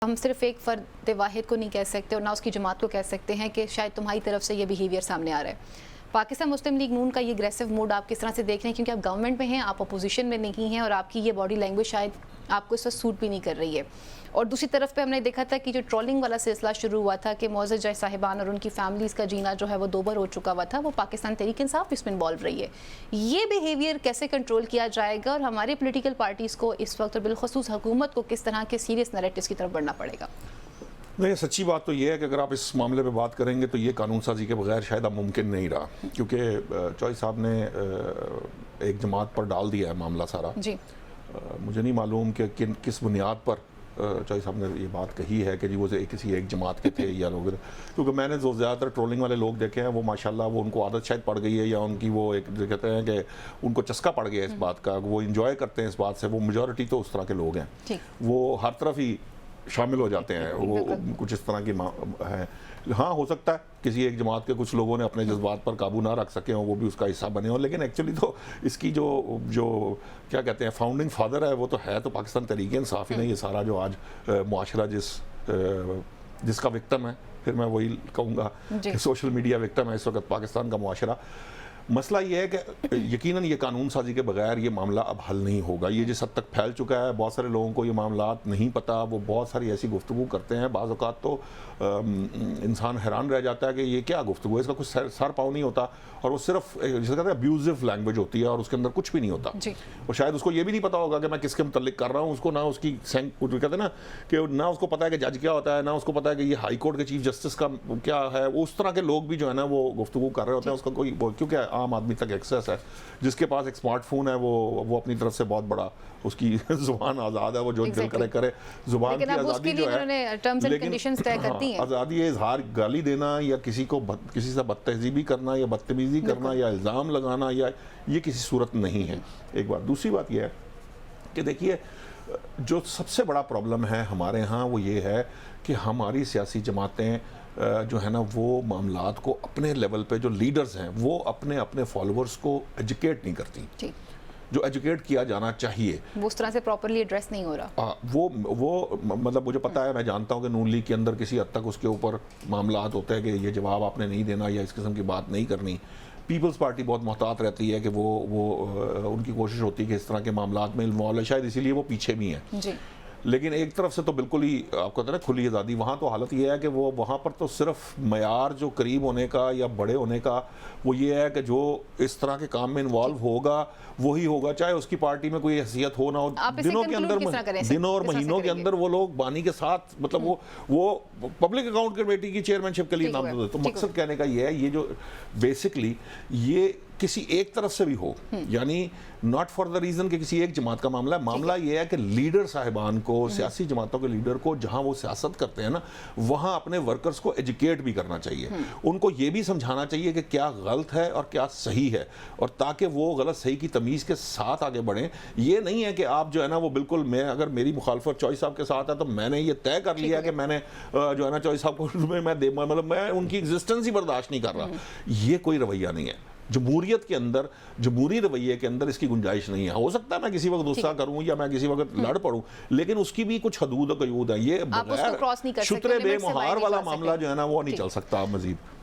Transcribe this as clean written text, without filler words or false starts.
हम सिर्फ एक फ़र्द वाहिद को नहीं कह सकते और ना उसकी जमात को कह सकते हैं कि शायद तुम्हारी तरफ से ये बिहेवियर सामने आ रहा है। पाकिस्तान मुस्लिम लीग नून का ये अग्रेसिव मूड आप किस तरह से देख रहे हैं, क्योंकि आप गवर्नमेंट में हैं, आप अपोजिशन में नहीं हैं और आपकी ये बॉडी लैंग्वेज शायद आपको इस वक्त सूट भी नहीं कर रही है। और दूसरी तरफ पे हमने देखा था कि जो ट्रोलिंग वाला सिलसिला शुरू हुआ था कि मोअज़्ज़ज़ जय साहिबान और उनकी फैमिलीज़ का जीना जो है वो दोबर हो चुका हुआ था, वो पाकिस्तान तहरीक इंसाफ इसमें इन्वॉल्व रही है। ये बिहेवियर कैसे कंट्रोल किया जाएगा और हमारे पोलिटिकल पार्टीज़ को इस वक्त और बिलखुसूस हुकूमत को किस तरह के सीरियस नैरेटिव्स की तरफ बढ़ना पड़ेगा? नहीं, सच्ची बात तो ये है कि अगर आप इस मामले पे बात करेंगे तो ये कानून साजी के बगैर शायद अब मुमकिन नहीं रहा, क्योंकि चौई साहब ने एक जमात पर डाल दिया है मामला सारा जी। मुझे नहीं मालूम कि किस बुनियाद पर चौई साहब ने ये बात कही है कि जी वो किसी एक जमात के थे या लोग, क्योंकि मैंने जो ज़्यादातर ट्रोलिंग वाले लोग देखे हैं वो माशाल्लाह वो उनको आदत शायद पड़ गई है या उनकी वो एक कहते हैं कि उनको चस्का पड़ गया इस बात का, वो इंजॉय करते हैं इस बात से। वो मेजॉरिटी तो उस तरह के लोग हैं, वो हर तरफ ही शामिल हो जाते हैं, वो कुछ इस तरह की है। हाँ, हो सकता है किसी एक जमात के कुछ लोगों ने अपने जज्बात पर काबू ना रख सके हों, वो भी उसका हिस्सा बने हों, लेकिन एक्चुअली तो इसकी जो क्या कहते हैं फाउंडिंग फादर है वो तो है तो पाकिस्तान तहरीक इंसाफ ही नहीं। ये सारा जो आज मुआशरा जिसका विक्टिम है, फिर मैं वही कहूँगा कि सोशल मीडिया विक्टिम है इस वक्त पाकिस्तान का मुआशरा। मसला ये है कि यकीनन ये कानून साजी के बगैर ये मामला अब हल नहीं होगा। ये जिस हद तक फैल चुका है, बहुत सारे लोगों को ये मामला नहीं पता, वो बहुत सारी ऐसी गुफ्तगू करते हैं, बाज़ औक़ात तो इंसान हैरान रह जाता है कि ये क्या गुफ्तगू है, इसका कुछ सर पाँव नहीं होता और वो सिर्फ जिसे कहते हैं अब्यूजिव लैंग्वेज होती है और उसके अंदर कुछ भी नहीं होता। और शायद उसको ये भी नहीं पता होगा कि मैं किसके मुतल्लिक कर रहा हूँ, उसको ना उसकी कहते हैं ना कि ना उसको पता है कि जज क्या होता है, ना उसको पता है कि ये हाई कोर्ट के चीफ जस्टिस का क्या है। उस तरह के लोग भी जो है ना वो गुफ्तगू कर रहे होते हैं, उसका कोई क्योंकि आम आदमी तक एक्सेस है, जिसके पास एक स्मार्टफोन है वो अपनी तरफ से बहुत बड़ा उसकी जुबान आज़ाद है, वो जो दिल करे जुबान की आज़ादी जो है, लेकिन आज़ादी है इजहार, गाली देना या किसी से बदतहजीबी करना या बदतमीजी करना या इल्ज़ाम लगाना या ये किसी सूरत नहीं है। एक बात। दूसरी बात यह है कि देखिए जो सबसे बड़ा प्रॉब्लम है हमारे यहाँ वो ये है कि हमारी सियासी जमातें जो है ना वो मामलात को अपने लेवल पे जो लीडर्स हैं वो अपने फॉलोअर्स को एजुकेट नहीं करती, जो एजुकेट किया जाना चाहिए वो उस तरह से प्रॉपर्ली एड्रेस नहीं हो रहा। वो मतलब मुझे पता है, मैं जानता हूँ कि नून लीग के अंदर किसी हद तक उसके ऊपर मामलात होते हैं कि ये जवाब आपने नहीं देना या इस किस्म की बात नहीं करनी। पीपल्स पार्टी बहुत मोहतात रहती है कि वो उनकी कोशिश होती है कि इस तरह के मामलात में इन्वॉल्व है, शायद इसीलिए वो पीछे भी हैं। लेकिन एक तरफ से तो बिल्कुल ही आपको कहते हैं ना खुली आज़ादी, वहाँ तो हालत ये है कि वो वहाँ पर तो सिर्फ मयार जो करीब होने का या बड़े होने का वो ये है कि जो इस तरह के काम में इन्वॉल्व होगा वही होगा, चाहे उसकी पार्टी में कोई हैसियत हो ना हो। दिनों और महीनों के अंदर वो लोग बानी के साथ मतलब वो पब्लिक अकाउंट कमेटी की चेयरमैनशिप के लिए नामजद है। तो मकसद कहने का ये है, ये जो बेसिकली ये किसी एक तरफ से भी हो, यानी नॉट फॉर द रीजन कि किसी एक जमात का मामला है। मामला ये है कि लीडर साहिबान को, सियासी जमातों के लीडर को जहां वो सियासत करते हैं ना वहां अपने वर्कर्स को एजुकेट भी करना चाहिए, उनको ये भी समझाना चाहिए कि क्या गलत है और क्या सही है, और ताकि वो गलत सही की तमीज़ के साथ आगे बढ़ें। ये नहीं है कि आप जो है ना वो बिल्कुल, मैं अगर मेरी मुखालफत चौई साहब के साथ है तो मैंने ये तय कर लिया कि मैंने जो है ना चौई साहब को मतलब मैं उनकी एग्जिस्टेंस ही बर्दाश्त नहीं कर रहा। ये कोई रवैया नहीं है। जमहूरियत के अंदर, जमहूरी रवैये के अंदर इसकी गुंजाइश नहीं है। हो सकता है मैं किसी वक्त गुस्सा करूं या मैं किसी वक्त लड़ पड़ूं, लेकिन उसकी भी कुछ हदूद है। ये बगैर शुतरे बेमहार वाला मामला जो है ना वो नहीं चल सकता मजीद।